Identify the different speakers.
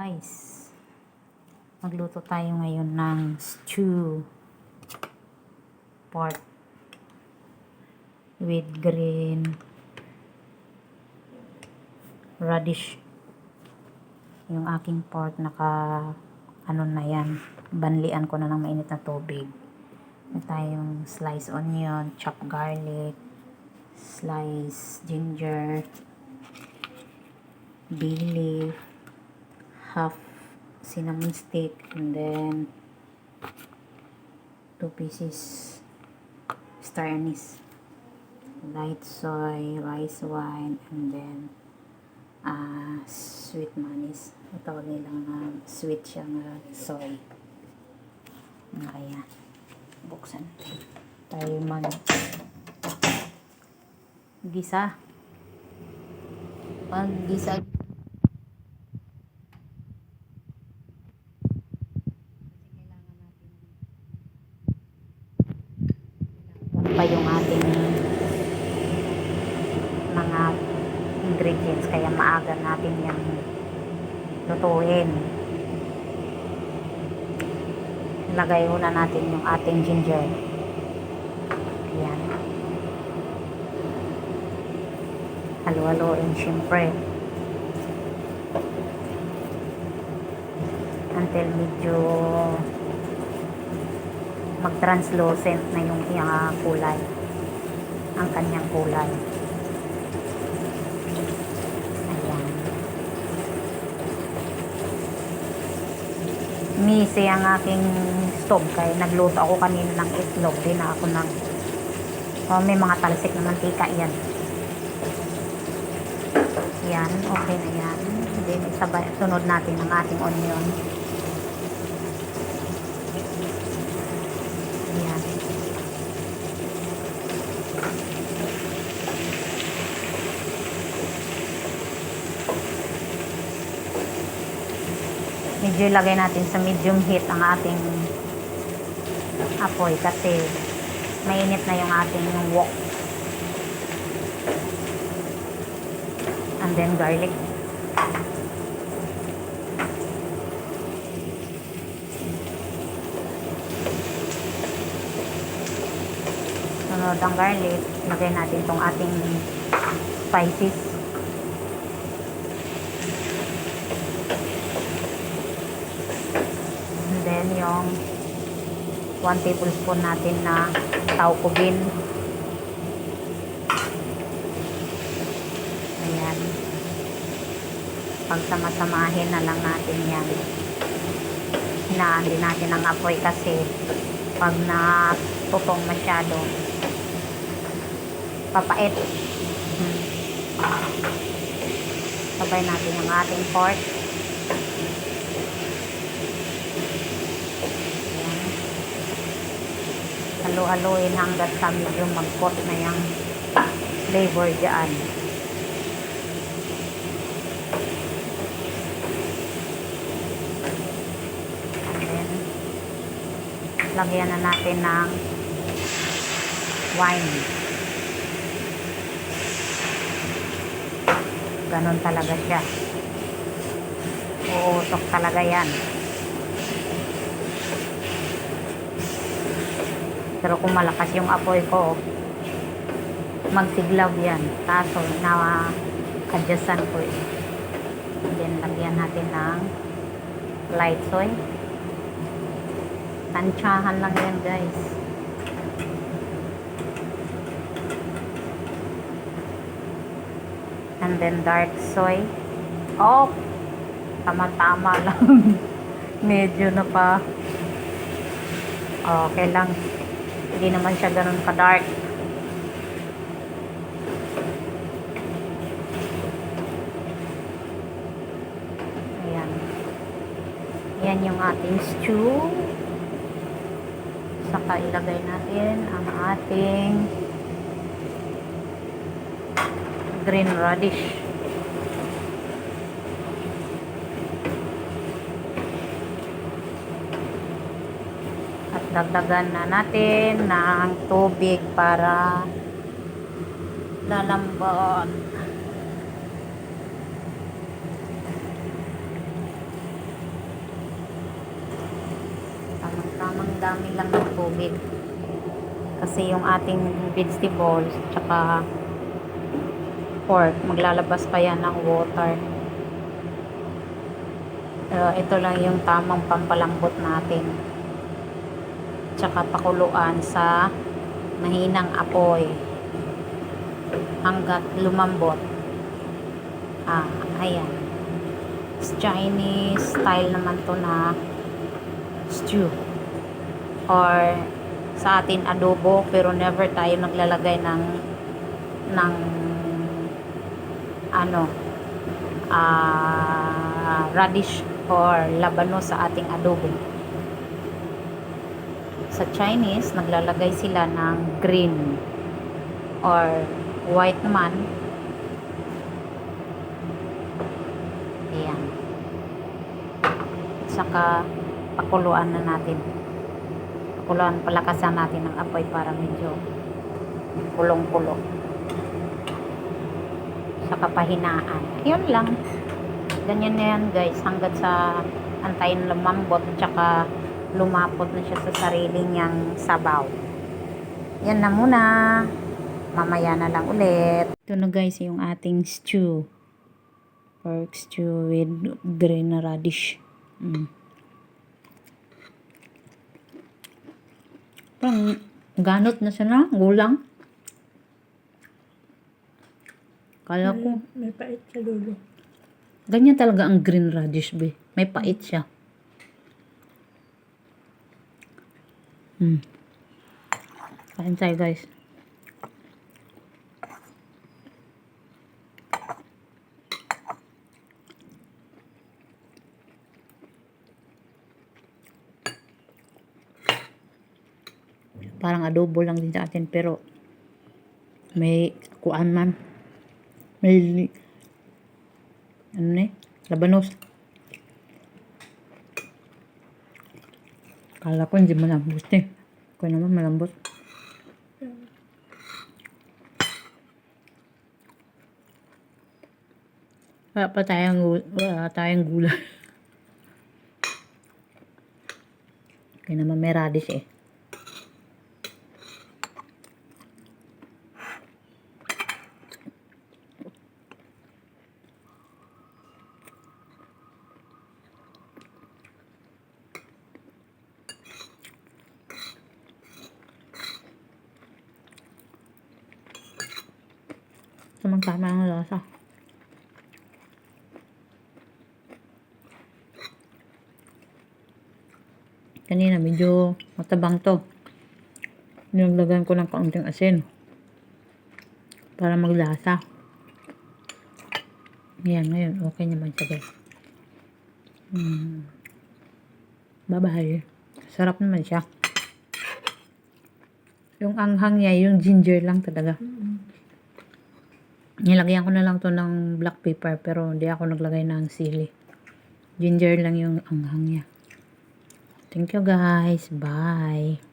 Speaker 1: guys, magluto tayo ngayon ng stew pork with green radish. Yung aking pork ano na yan, banlian ko na ng mainit na tubig. May tayong slice onion, chopped garlic, slice ginger, bay leaf, half cinnamon stick, and then 2 pieces star anise, light soy, rice wine, and then sweet manis. Ito nilang sweet siya na soy. Ayan, buksan tayo gisa. Gisa pa yung ating mga ingredients, kaya maaga natin yan lutuin. Lagay muna natin yung ating ginger. Ayan, halo-haloin syempre until medyo mag-translucent na yung kulay, ang kanyang kulay. Ayan, misi ang aking stove kaya nagluto ako kanina ng itlog din ako ng may mga talsik na mantika. Yan, yan, okay na yan. Then isabay, sunod natin ang ating onion. Yan, medyo ilagay natin sa medium heat ang ating apoy kasi mainit na yung ating wok. And then garlic. Sunod ang garlic, lagay natin itong ating spices. And then yung 1 tablespoon natin na taukobin. Ayan, pagsama-samahin na lang natin yan. Hinaan din natin ang apoy kasi pag natutong masyado papait. Sabay natin ang ating pork. Halo-haloin hanggat sa medyo mag-coat na yung flavor dyan. And then lagyan na natin ng wine. Ganon talaga siya, uutok talaga yan. Pero kung malakas yung apoy ko, magsiglaw yan. Kaso na-adjustan ko eh. Then lagyan natin ng light soy. Tansyahan lang yan guys. And then dark soy. Oh, tama-tama lang. Medyo na pa. Okay lang. Hindi naman siya ganun ka-dark. Ayan. Yan yung ating stew. Saka ilagay natin ang ating green radish. At dagdagan na natin ng tubig para lalambot. tamang dami lang ng tubig. Kasi yung ating vegetables tsaka pork, maglalabas pa yan ng water. Ito lang yung tamang pampalambot natin. Tsaka pakuluan sa mahinang apoy hanggat lumambot. Ayan. Chinese style naman to na stew. Or sa atin adobo, pero never tayo naglalagay ng radish or labano sa ating adobo. Sa Chinese, naglalagay sila ng green or white naman. Ayan. Saka pakuluan na natin. Pakuluan, palakasan natin ng apoy para medyo kulong-kulo. Saka pahinaan. Yun lang. Ganyan na yan guys, hanggat sa antayin lumambot tsaka lumapot na siya sa sarili niyang sabaw. Yan na muna. Mamaya na lang ulit. Ito na guys yung ating stew. Pork stew with green radish. Parang ganot na siya na, gulang. Kala ko.
Speaker 2: May pait sa dulo.
Speaker 1: Ganyan talaga ang green radish, be. May pait siya. Kain tayo, guys. Parang adobo lang din sa atin, pero may kuan man. May labanos. Kala ko hindi malambot eh. Kaya naman malambot. Wala pa tayong gulay. Kaya naman may radish eh. Tamang-tama ang lasa. Kanina medyo matabang to. Nilagyan ko ng kaunting asin para maglasa. Yan, ngayon okay naman siya guys. Bye-bye. Sarap naman siya. Yung anghang niya, yung ginger lang talaga. Nilagyan ko na lang to ng black pepper, pero hindi ako naglagay ng sili. Ginger lang yung anghang niya. Thank you guys. Bye.